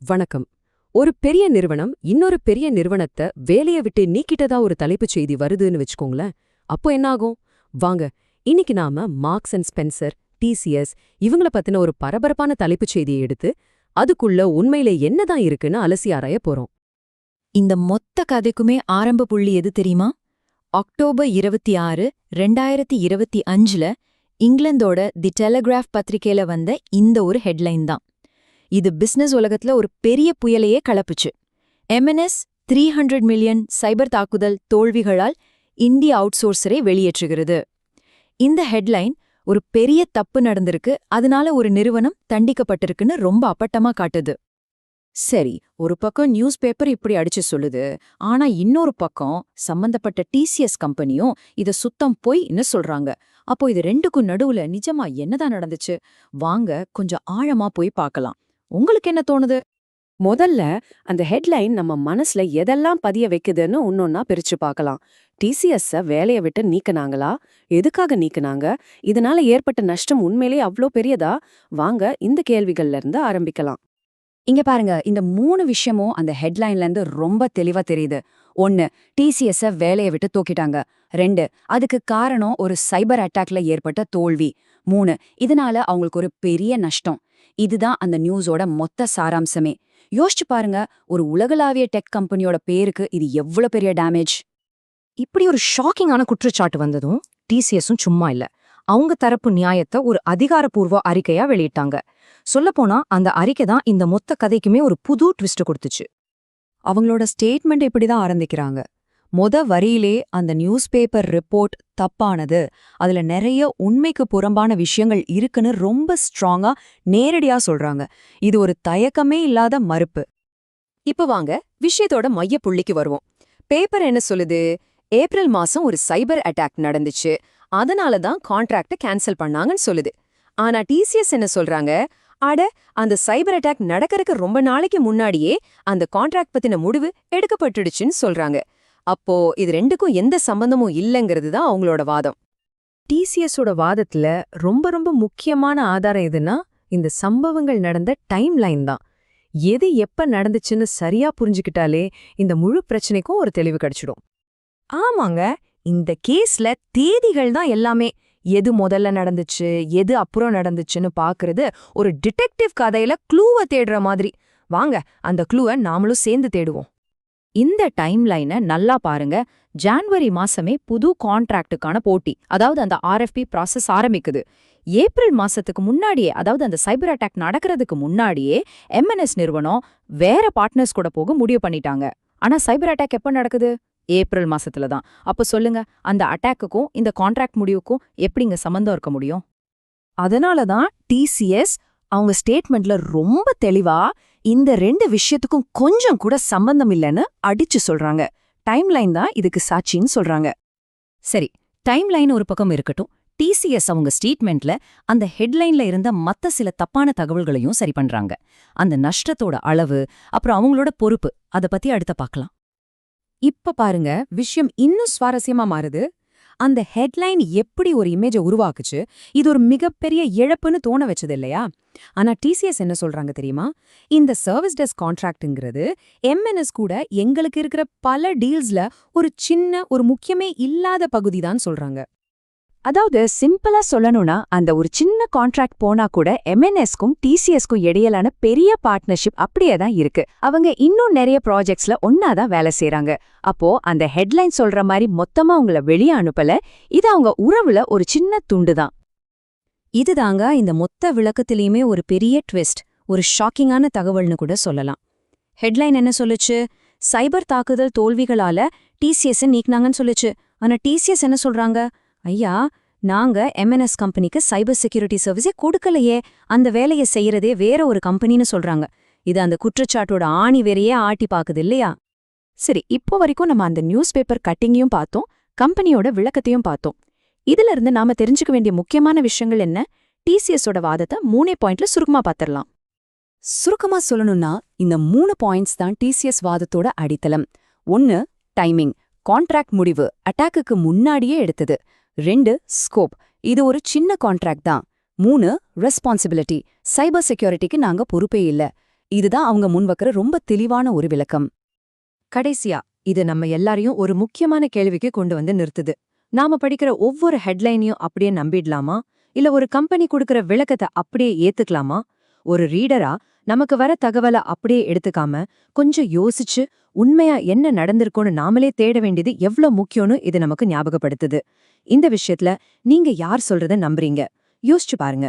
வணக்கம். ஒரு பெரிய நிறுவனம் இன்னொரு பெரிய நிறுவனத்தை வேலைய விட்டு நீக்கிட்டதா ஒரு தலைப்புச் செய்தி வருதுன்னு வச்சுக்கோங்களேன். அப்போ என்னாகும்? வாங்க, இன்னைக்கு நாம மார்க்ஸ் அண்ட் ஸ்பென்சர், டிசிஎஸ் இவங்கள பத்தின ஒரு பரபரப்பான தலைப்புச் செய்தியை எடுத்து அதுக்குள்ள உண்மையில என்னதான் இருக்குன்னு அலசி ஆராய போறோம். இந்த மொத்த கதைக்குமே ஆரம்ப புள்ளி எது தெரியுமா? அக்டோபர் 26, 2025ல இங்கிலாந்தோட தி டெலிகிராஃப் பத்திரிக்கையில வந்த இந்த ஒரு ஹெட்லைன் தான். இது பிசினஸ் உலகத்துல ஒரு பெரிய புயலையே கலப்புச்சு. எம்என்எஸ் 300 மில்லியன் சைபர் தாக்குதல் தோல்விகளால் இந்திய அவுட்சோர்சரை வெளியேற்றுகிறது. இந்த ஹெட்லைன் ஒரு பெரிய தப்பு நடந்திருக்கு, அதனால ஒரு நிறுவனம் தண்டிக்கப்பட்டிருக்குன்னு ரொம்ப அப்பட்டமா காட்டுது. சரி, ஒரு பக்கம் நியூஸ் பேப்பர் இப்படி அடிச்சு சொல்லுது, ஆனா இன்னொரு பக்கம் சம்பந்தப்பட்ட டிசிஎஸ் கம்பெனியும் இத சுத்தம் பொய்ன்னு சொல்றாங்க. அப்போ இது ரெண்டுக்கும் நடுவுல நிஜமா என்னதான் நடந்துச்சு? வாங்க கொஞ்சம் ஆழமா போய் பார்க்கலாம். உங்களுக்கு என்ன தோணுது? முதல்ல அந்த ஹெட்லைன் நம்ம மனசுல எதெல்லாம் பதிய வைக்குதுன்னு ஒன்னொன்னா பிரிச்சு பார்க்கலாம். டிசிஎஸ் வேலைய விட்டு நீக்கினாங்களா? எதுக்காக நீக்கினாங்க? இதனால ஏற்பட்ட நஷ்டம் உண்மையிலேயே அவ்ளோ பெரியதா? வாங்க இந்த கேள்விகள்ல இருந்து ஆரம்பிக்கலாம். இங்க பாருங்க, இந்த 3 விஷயமும் அந்த ஹெட்லைன்ல இருந்து ரொம்ப தெளிவா தெரியுது. 1, டிசிஎஸ் வேலைய விட்டு தூக்கிட்டாங்க. 2, அதுக்கு காரணம் ஒரு சைபர் அட்டாக்ல ஏற்பட்ட தோல்வி. 3, இதனால அவங்களுக்கு ஒரு பெரிய நஷ்டம். இதுதான் அந்த நியூஸோட மொத்த சாராம்சமே. யோசிச்சு பாருங்க, ஒரு உலகளாவிய டெக் கம்பெனியோட பேருக்கு இது எவ்வளவு பெரிய டேமேஜ். இப்படி ஒரு ஷாக்கிங்கான குற்றச்சாட்டு வந்ததும் டிசிஎஸும் சும்மா இல்ல. அவங்க தரப்பு நியாயத்தை ஒரு அதிகாரப்பூர்வ அறிக்கையா வெளியிட்டாங்க. சொல்லப்போனா அந்த அறிக்கை தான் இந்த மொத்த கதைக்குமே ஒரு புது ட்விஸ்ட் கொடுத்துச்சு. அவங்களோட ஸ்டேட்மெண்ட் இப்படிதான் ஆரம்பிக்கிறாங்க. வரியிலே அந்த நியூஸ் பேப்பர் ரிப்போர்ட் தப்பானது, அதுல நிறைய உண்மைக்கு புறம்பான விஷயங்கள் இருக்குன்னு ரொம்ப ஸ்ட்ராங்கா நேரடியா சொல்றாங்க. இது ஒரு தயக்கமே இல்லாத மறுப்பு. இப்ப வாங்க விஷயத்தோட மைய புள்ளிக்கு வருவோம். பேப்பர் என்ன சொல்லுது? ஏப்ரல் மாசம் ஒரு சைபர் அட்டாக் நடந்துச்சு, அதனால தான் கான்ட்ராக்ட கேன்சல் பண்ணாங்கன்னு சொல்லுது. ஆனா டிசிஎஸ் என்ன சொல்றாங்க? அட, அந்த சைபர் அட்டாக் நடக்கறதுக்கு ரொம்ப நாளைக்கு முன்னாடியே அந்த கான்ட்ராக்ட் பத்தின முடிவு எடுக்கப்பட்டுடுச்சுன்னு சொல்றாங்க. அப்போ இது ரெண்டுக்கும் எந்த சம்பந்தமும் இல்லைங்கிறது தான் அவங்களோட வாதம். டிசிஎஸோட வாதத்துல ரொம்ப முக்கியமான ஆதாரம் எதுன்னா, இந்த சம்பவங்கள் நடந்த டைம் லைன் தான். எது எப்ப நடந்துச்சுன்னு சரியா புரிஞ்சுக்கிட்டாலே இந்த முழு பிரச்சனைக்கும் ஒரு தெளிவு கிடைச்சிடும். ஆமாங்க, இந்த கேஸ்ல தேதிகள் தான் எல்லாமே. எது முதல்ல நடந்துச்சு, எது அப்புறம் நடந்துச்சுன்னு பாக்குறது ஒரு டிடெக்டிவ் கதையில க்ளூவை தேடுற மாதிரி. வாங்க அந்த க்ளூவை நாமளும் சேர்ந்து தேடுவோம். இந்த டைம் லைனை நல்லா பாருங்க. ஜான்வரி மாசமே புது கான்ட்ராக்டுக்கான போட்டி, அதாவது அந்த ஆர்எஃப்பி ப்ராசஸ் ஆரம்பிக்குது. ஏப்ரல் மாசத்துக்கு முன்னாடியே, அதாவது அந்த சைபர் அட்டாக் நடக்கிறதுக்கு முன்னாடியே எம்என்எஸ் நிறுவனம் வேற பார்ட்னர்ஸ் கூட போக முடிவு பண்ணிட்டாங்க. ஆனா சைபர் அட்டாக் எப்ப நடக்குது? ஏப்ரல் மாசத்துல தான். அப்ப சொல்லுங்க, அந்த அட்டாக்குக்கும் இந்த கான்ட்ராக்ட் முடிவுக்கும் எப்படிங்க சம்பந்தம் இருக்க முடியும்? அதனால தான் டிசிஎஸ் அவங்க ஸ்டேட்மெண்ட்ல ரொம்ப தெளிவா இந்த 2 விஷயத்துக்கும் கொஞ்சம் கூட சம்பந்தம் இல்லைன்னு அடிச்சு சொல்றாங்க. டைம்லைன் தான் இதுக்கு சாட்சின்னு சொல்றாங்க. சரி, டைம்லைன் ஒரு பக்கம் இருக்கட்டும். டிசிஎஸ் அவங்க ஸ்டேட்மெண்ட்ல அந்த ஹெட்லைன்ல இருந்த மத்த சில தப்பான தகவல்களையும் சரி பண்றாங்க. அந்த நஷ்டத்தோட அளவு, அப்புறம் அவங்களோட பொறுப்பு, அத பத்தி அடுத்த பார்க்கலாம். இப்ப பாருங்க, விஷயம் இன்னும் சுவாரஸ்யமா மாறுது. அந்த ஹெட்லைன் எப்படி ஒரு இமேஜை உருவாக்குச்சு, இது ஒரு மிகப்பெரிய இழப்புன்னு தோண வச்சது இல்லையா? ஆனா டிசிஎஸ் என்ன சொல்றாங்க தெரியுமா? இந்த சர்வீஸ் டெஸ்க் கான்ட்ராக்ட்ங்கிறது எம்என்எஸ் கூட எங்களுக்கு இருக்கிற பல டீல்ஸ்ல ஒரு முக்கியமே இல்லாத பகுதி தான் சொல்றாங்க. அதாவது சிம்பிளா சொல்லணும்னா, அந்த ஒரு சின்ன கான்ட்ராக்ட் போனா கூட எம்என்எஸ்க்கும் டிசிஎஸ்க்கும் இடையிலான பெரிய பார்ட்னர்ஷிப் அப்படியே தான் இருக்கு. அவங்க இன்னும் நிறைய ப்ராஜெக்ட்ஸ்ல ஒன்னாதான் வேலை செய்றாங்க. அப்போ அந்த ஹெட்லைன் சொல்ற மாதிரி மொத்தமா அவங்கள வெளியே அனுப்பல. இது அவங்க உறவுல ஒரு சின்ன துண்டு தான். இதுதாங்க இந்த மொத்த விளக்கத்திலயுமே ஒரு பெரிய ட்விஸ்ட், ஒரு ஷாக்கிங்கான தகவல்னு கூட சொல்லலாம். ஹெட்லைன் என்ன சொல்லுச்சு? சைபர் தாக்குதல் தோல்விகளால டிசிஎஸ் நீக்கினாங்கன்னு சொல்லுச்சு. ஆனா டிசிஎஸ் என்ன சொல்றாங்க? ஐயா, நாங்க எம்என்எஸ் கம்பெனிக்கு சைபர் செக்யூரிட்டி சர்வீஸே கொடுக்கலையே, அந்த வேலையை செய்யறதே வேற ஒரு கம்பெனின்னு சொல்றாங்க. இது அந்த குற்றச்சாட்டோட ஆணி வேறையே ஆட்டி பாக்குது இல்லையா? சரி, இப்போ வரைக்கும் நம்ம அந்த நியூஸ் பேப்பர் கட்டிங்கையும் பார்த்தோம், கம்பெனியோட விளக்கத்தையும் பார்த்தோம். இதுல இருந்து நாம தெரிஞ்சுக்க வேண்டிய முக்கியமான விஷயங்கள் என்ன? டிசிஎஸோட வாதத்தை 3 பாயிண்ட்ல சுருக்கமா பார்த்திடலாம். சுருக்கமா சொல்லணும்னா, இந்த 3 பாயிண்ட்ஸ் தான் டிசிஎஸ் வாதத்தோட அடித்தளம். 1, டைமிங், கான்ட்ராக்ட் முடிவு அட்டாக்குக்கு முன்னாடியே எடுத்தது. 2, ஸ்கோப், இது ஒரு சின்ன கான்ட்ராக்ட் தான். 3, ரெஸ்பான்சிபிலிட்டி, சைபர் செக்யூரிட்டிக்கு நாங்க பொறுப்பே இல்ல. இதுதான் அவங்க முன்வைக்கிற ரொம்ப தெளிவான ஒரு விளக்கம். கடைசியா இது நம்ம எல்லாரையும் ஒரு முக்கியமான கேள்விக்கு கொண்டு வந்து நிறுத்துது. நாம படிக்கிற ஒவ்வொரு ஹெட்லைனையும் அப்படியே நம்பிடலாமா, இல்ல ஒரு கம்பெனி கொடுக்கிற விளக்கத்தை அப்படியே ஏத்துக்கலாமா? ஒரு ரீடரா நமக்கு வர தகவலை அப்படியே எடுத்துக்காம கொஞ்சம் யோசிச்சு உண்மையா என்ன நடந்திருக்கும்னு நாமளே தேட வேண்டியது எவ்வளவு முக்கியம்னு இது நமக்கு ஞாபகப்படுத்துது. இந்த விஷயத்துல நீங்க யார் சொல்றத நம்புறீங்க? யோசிச்சு பாருங்க.